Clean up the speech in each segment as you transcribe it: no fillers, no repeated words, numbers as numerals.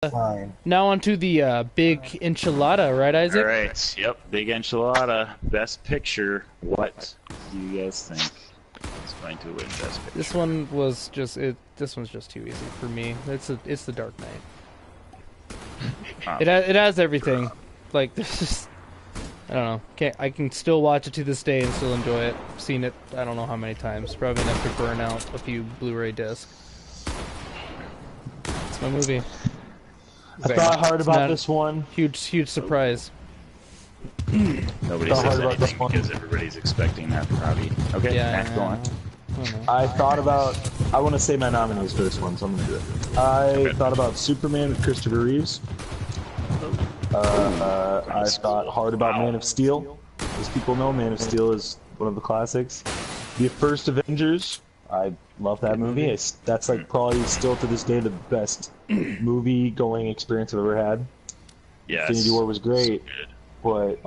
Fine. Now onto the big enchilada, right, Isaac? All right. Yep. Big enchilada. Best picture. What do you guys think is going to win best picture? This one was just This one's just too easy for me. It's the Dark Knight. It has everything. Like there's just I don't know. I can still watch it to this day and still enjoy it. I've seen it I don't know how many times. Probably enough to burn out a few Blu-ray discs. It's my movie. I thought hard about this one. Huge surprise. Nobody says anything because everybody's expecting that probably. Okay, yeah, go on. I thought about. I want to say my nominees for this one, so I'm gonna do it. I thought about Superman with Christopher Reeves. I thought hard about Man of Steel. As people know, Man of Steel is one of the classics. The first Avengers. I love that movie. That's like probably still to this day the best movie-going experience I've ever had. Yes. Infinity War was great, but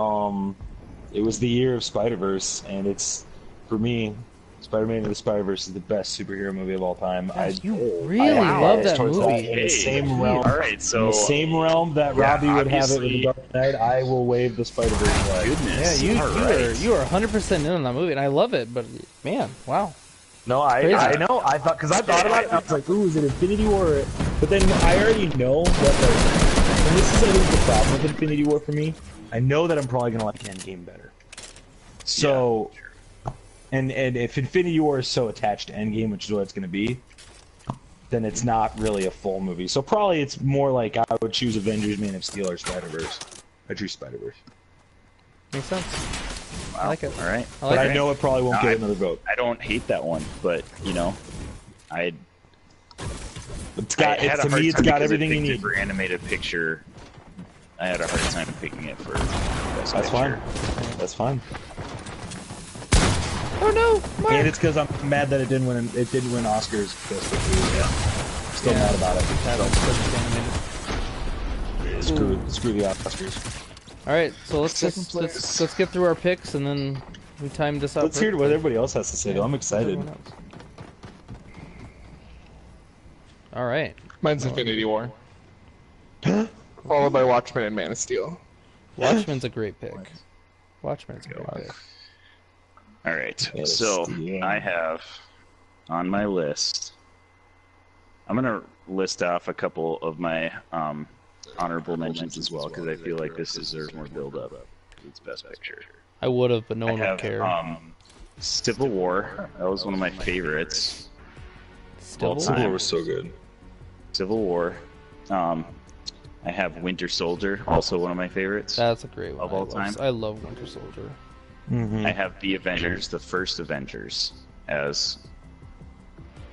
it was the year of Spider-Verse, and it's for me, Spider-Man and the Spider-Verse is the best superhero movie of all time. You really love that movie. In the same realm, all right, so in the same realm that Robbie would have it with the Dark Knight, I will wave the Spider-Verse flag. Goodness. Yeah, you are 100% in on that movie, and I love it. But man, wow. No, I know. I thought because I thought about it. I was like, "Ooh, is it Infinity War?" But then I already know what. And this is I think the problem with Infinity War for me. I know that I'm probably gonna like Endgame better. So, and if Infinity War is so attached to Endgame, which is what it's gonna be, then it's not really a full movie. So probably it's more like I would choose Avengers, Man of Steel, or Spider-Verse. I choose Spider-Verse. Makes sense. Wow. I like it. All right. But I know it probably won't get another vote. I don't hate that one, but you know, it's got everything you need for animated picture. I had a hard time picking it for best That's picture. fine. That's fine. Oh no, Mark. And it's because I'm mad that it didn't win. It didn't win Oscars. Still mad about it. Screw the Oscars. All right, so let's get through our picks and then we time this out. Let's hear what everybody else has to say. Though I'm excited. All right. Mine's Infinity War. Followed by Watchmen and Man of Steel. Watchmen's a great pick. Watchmen's a great pick. All right, so I have on my list. I'm gonna list off a couple of my honorable mentions as well because I feel like this deserves more build-up. It's best picture. I would have, but no one would care. Civil War. That was one of my favorites. Civil War was so good. Civil War. I have Winter Soldier, also one of my favorites. That's a great one. Of all time. I love Winter Soldier. I have The Avengers, the first Avengers, as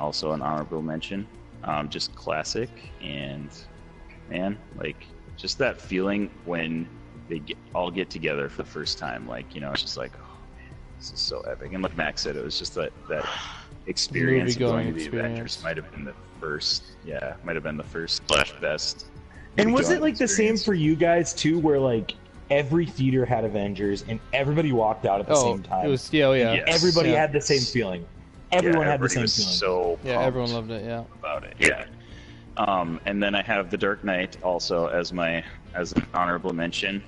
also an honorable mention. Just classic, and man, like just that feeling when they all get together for the first time. Like, you know, it's just like, oh man, this is so epic. And like Max said, it was just that experience of going to the Avengers might have been the first. Yeah, might have been the first / best. And was it like the same for you guys too, where like every theater had Avengers and everybody walked out at the same time? It was yeah. Yes. Everybody had the same feeling. Everyone had the same feeling. So everyone loved it. Yeah. About it. Yeah. And then I have The Dark Knight also as an honorable mention,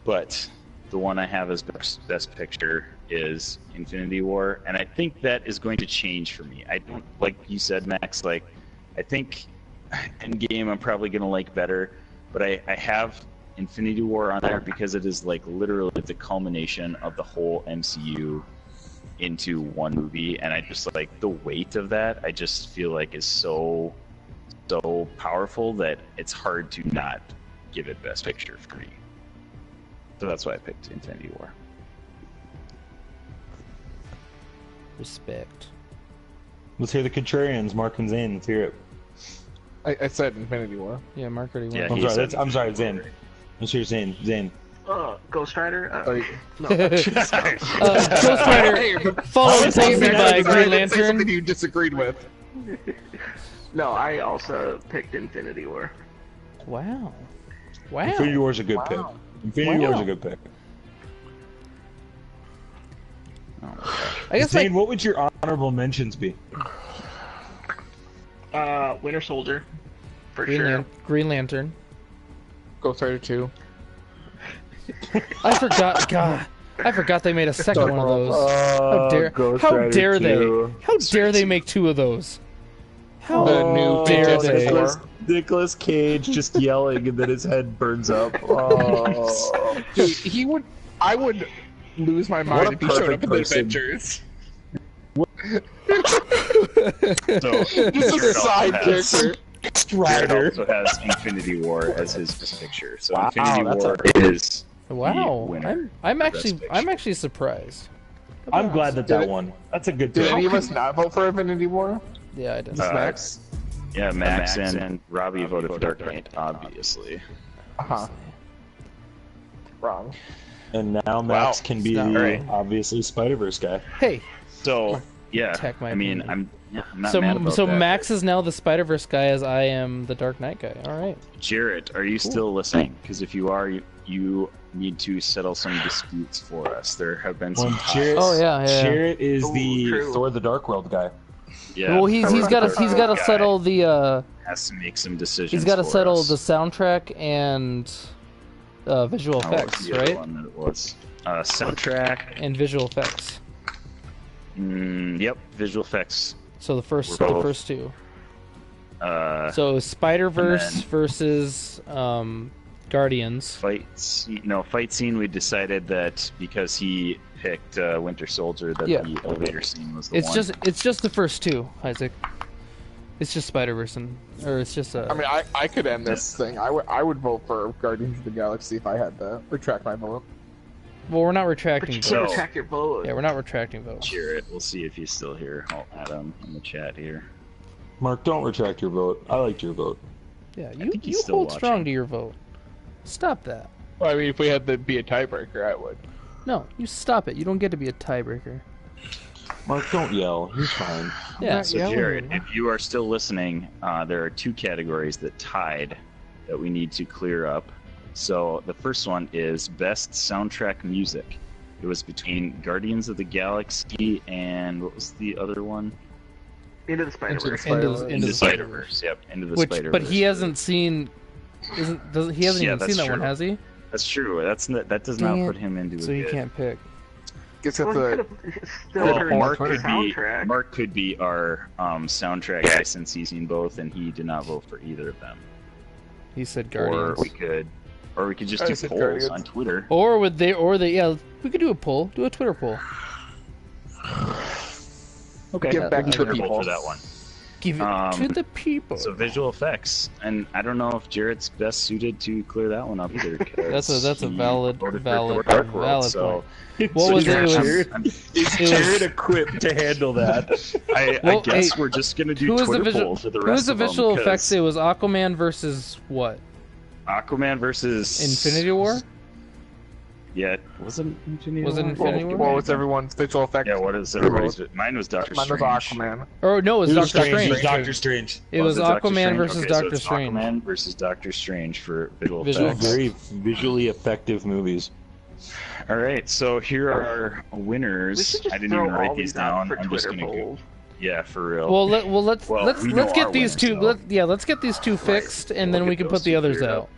but the one I have as best picture is Infinity War, and I think that is going to change for me. I don't, like you said, Max. Like, I think Endgame I'm probably gonna like better, but I have Infinity War on there because it is like literally the culmination of the whole MCU into one movie, and I just like the weight of that. I just feel like is so powerful that it's hard to not give it best picture for me. So that's why I picked Infinity War. Respect. Let's hear the contrarians, Mark and Zane. Let's hear it. I said Infinity War. Yeah, Mark already went. Yeah, I'm sorry, Zane. Let's hear Zane. Zane. Ghost Rider? No. Ghost Rider, followed closely by Green Lantern. Something you disagreed with. No, I also picked Infinity War. Wow. Infinity War's a good pick. Infinity War's a good pick. I guess Zane, what would your honorable mentions be? Winter Soldier. For sure. Green Lantern. Ghost Rider 2. I forgot. God, I forgot they made a second one of those. Ghost How Rider dare 2. they? How dare they make 2 of those? How The new dare Fantastic they? Four. Nicolas Cage just yelling and then his head burns up. Oh. Dude, I would lose my mind if he showed up in the Avengers. So Just a side character. Jared also has Infinity War as his best picture. So Wow, Infinity that's War is the Wow, winner. I'm for Best actually surprised. I'm glad that one. That's a good Did pick. any of us not vote for Infinity War? Yeah, I did. Max? Yeah, Max and Robbie voted for Dark Knight, obviously. Uh-huh. Wrong. And now Max Wow. can be Not right. obviously Spider-Verse guy. Hey, So yeah, Tech my I mean, opinion. I'm not mad about so that. Max is now the Spider-Verse guy, as I am the Dark Knight guy. All right. Jarrett, are you still listening? Because if you are, you need to settle some disputes for us. There have been some. Jarrett, Oh yeah, yeah. Jarrett is Ooh, the true. Thor the Dark World guy. Yeah. Well, he's got to Guy settle the has to make some decisions. he's got to for settle us. the soundtrack and visual Oh, what's effects, the other right? one that it was? Soundtrack. And visual effects. Yep, visual effects. So the first We're both. 2. So So Spider-Verse and then- versus Guardians. fight scene. We decided that because he picked Winter Soldier, that Yeah. the elevator scene was the It's one. just the first 2, Isaac. It's just Spider-Verse or it's just I mean, I could end this thing. I would vote for Guardians of the Galaxy if I had to retract my vote. Well, we're not But retracting you votes. can't So- attack your vote. Yeah, we're not retracting votes. Jarrett. We'll see if he's still here. I'll add him in the chat here. Mark, don't retract your vote. I liked your vote. Yeah, think he's you still hold watching. strong to your vote. Stop that. Well, I mean, if we had to be a tiebreaker, I would. No, you stop it. You don't get to be a tiebreaker. Mark, don't yell. He's fine. Yeah. So Jared, if you are still listening, there are 2 categories that tied that we need to clear up. So the first one is best soundtrack music. It was between Guardians of the Galaxy and what was the other one? Into the Spider-Verse. Into the Spider-Verse. Yep, Into the Which, Spider-Verse. but he hasn't seen. He hasn't Yeah, even that's seen that one, true. has he? That's true. That does Dang not it. put him into So a you good. can't pick. Guess Well, that's he a. could have still Well, heard Mark the could be soundtrack. Mark could be our soundtrack guy since he's seen both, and he did not vote for either of them. He said Or Guardians. we could just I do said polls Guardians. on Twitter. Or yeah, we could do a poll. Do a Twitter poll. Okay, Give back we to can the vote people. for that one. Give it to the people. So visual effects, and I don't know if Jarrett's best suited to clear that one up either. That's a he valid voted for valid Dark World, valid so point. What was it? It was Is It was- Jared equipped to handle that? I Well, guess hey, we're just gonna do who was the Twitter visual? polls for the Who rest was the of them, visual 'cause effects? It was Aquaman versus what? Aquaman versus Infinity War. Yeah, was it Infinity Was it War? Infinity War? What was everyone's visual effect? Yeah, what is everybody's? Mine was Doctor Mine was Strange. Aquaman. Or no, it was It Doctor was strange. Strange. It was Doctor Strange. It was Doctor Aquaman Strange? versus Okay, so Doctor it's Strange. Aquaman versus Doctor Strange for visual Visual effects. Very visually effective movies. All right, so here are our We winners. should just I didn't throw even write all these these out down. for I'm just Twitter gonna go. polls. Yeah, for real. Well, let's Well, let's we know get our these winners, two. though. Let's get these two fixed, and then We'll we get can those put the two others cleared out. up.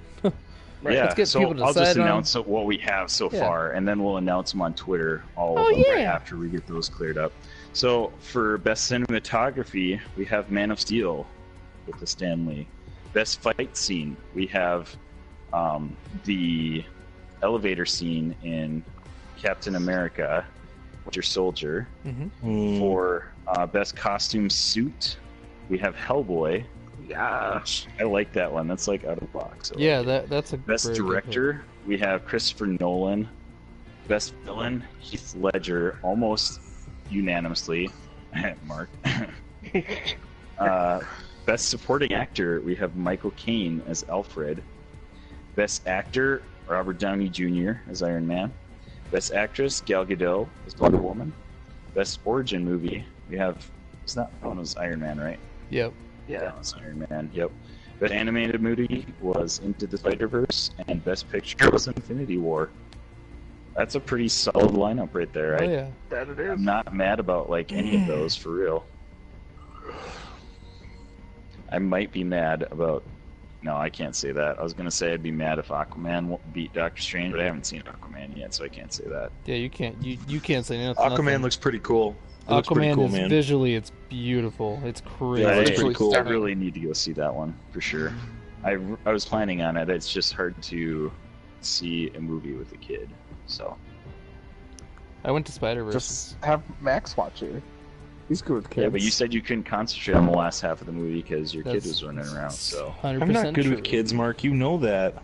Yeah, let's get so people to I'll just decide on- announce what we have so Yeah. far, and then we'll announce them on Twitter, all Oh, of them, right yeah. after we get those cleared up. So for best cinematography, we have Man of Steel with the StanLee. Best fight scene, we have the elevator scene in Captain America, Winter Soldier. For best costume suit, we have Hellboy. Yeah. I like that one. That's like out of the box. I like Yeah, it. that's a Best very good director, we have Christopher Nolan. Best villain, Heath Ledger, almost unanimously. Mark. Best supporting actor, we have Michael Caine as Alfred. Best actor, Robert Downey Jr. as Iron Man. Best actress, Gal Gadot as Wonder Woman. Best origin movie, we have. It's not that one was Iron Man, right? pick. Yep. Yeah. That was Iron Man. Yep. Best animated movie was Into the Spider-Verse, and Best Picture was Infinity War. That's a pretty solid lineup right there. Oh yeah. That it is. I'm not mad about like any of those for real. I might be mad about No, I can't say that. I was gonna say I'd be mad if Aquaman beat Doctor Strange, but I haven't seen Aquaman yet, so I can't say that. Yeah, you can't say nothing. Aquaman looks pretty cool. It looks pretty Aquaman cool, is man. visually, it's beautiful. It's crazy. Yeah, it looks I, pretty cool. I really need to go see that one for sure. I was planning on it. It's just hard to see a movie with a kid, so. I went to Spider-Verse. Just have Max watch it. He's good with kids. Yeah, but you said you couldn't concentrate on the last half of the movie because your kid That's was running around. So 100% I'm not good true. with kids, Mark. You know that.